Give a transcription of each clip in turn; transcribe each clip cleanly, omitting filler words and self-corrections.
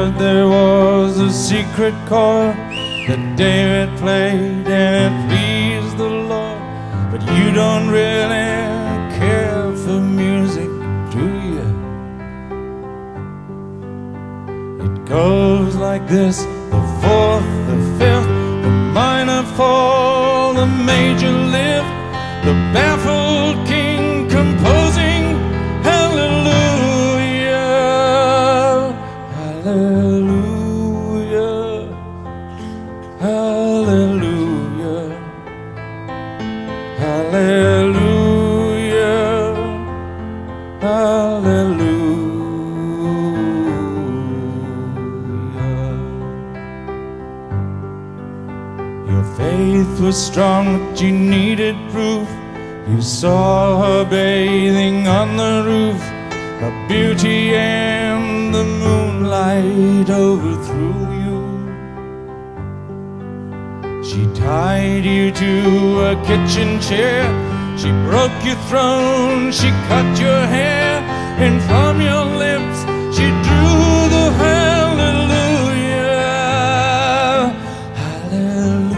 heard there was a secret chord that David played and it pleased the Lord. But you don't really care for music, do you? It goes like this: the fourth, the fifth, the minor fall, the major lift, the baffled king composing hallelujah, hallelujah, hallelujah, hallelujah, hallelujah. Your faith was strong, but you needed proof. You saw her bathing on the roof, her beauty and the moonlight overthrew you. She tied you to a kitchen chair, she broke your throne, she cut your hair, and from your lips she drew the hallelujah, hallelujah,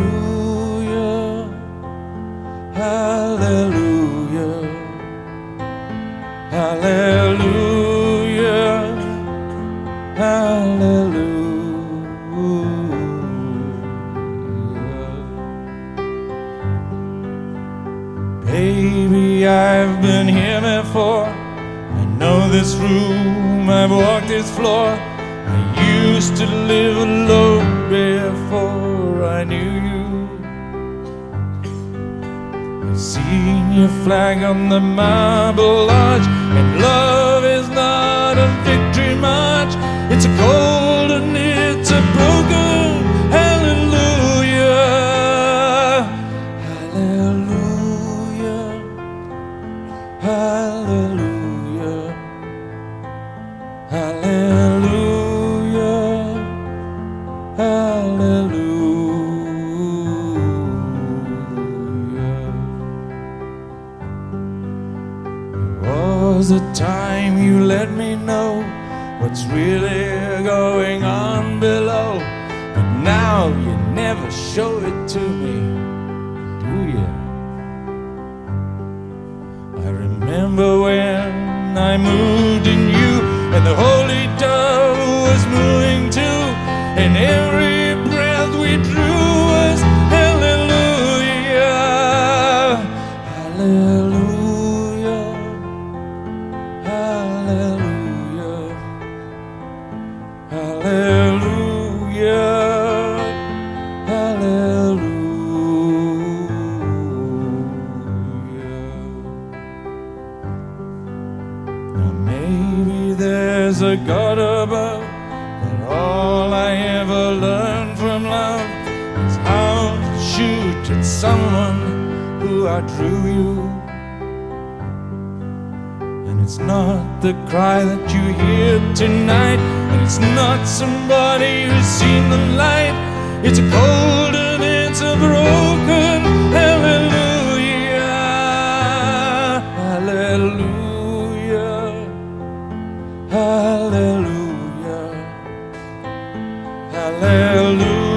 hallelujah, hallelujah, hallelujah. Baby, I've been here before. I know this room, I've walked this floor. I used to live alone before I knew you. I've seen your flag on the marble arch, and love is not a victory march. It's a cold and it's a broken hallelujah, hallelujah, hallelujah, hallelujah, hallelujah. There was a time you let me know what's really going on below, but now you never show it to me, do you? I remember when I moved in you, and the holy dove was moving too, and every breath we drew was hallelujah, hallelujah, hallelujah, hallelujah, hallelujah. Now maybe there's a God above, but all I ever learned from love is how to shoot at someone who outdrew you. And it's not the cry that you hear tonight, and it's not somebody who's seen the light. It's a cold and it's a broken hallelujah, hallelujah, hallelujah, hallelujah, hallelujah.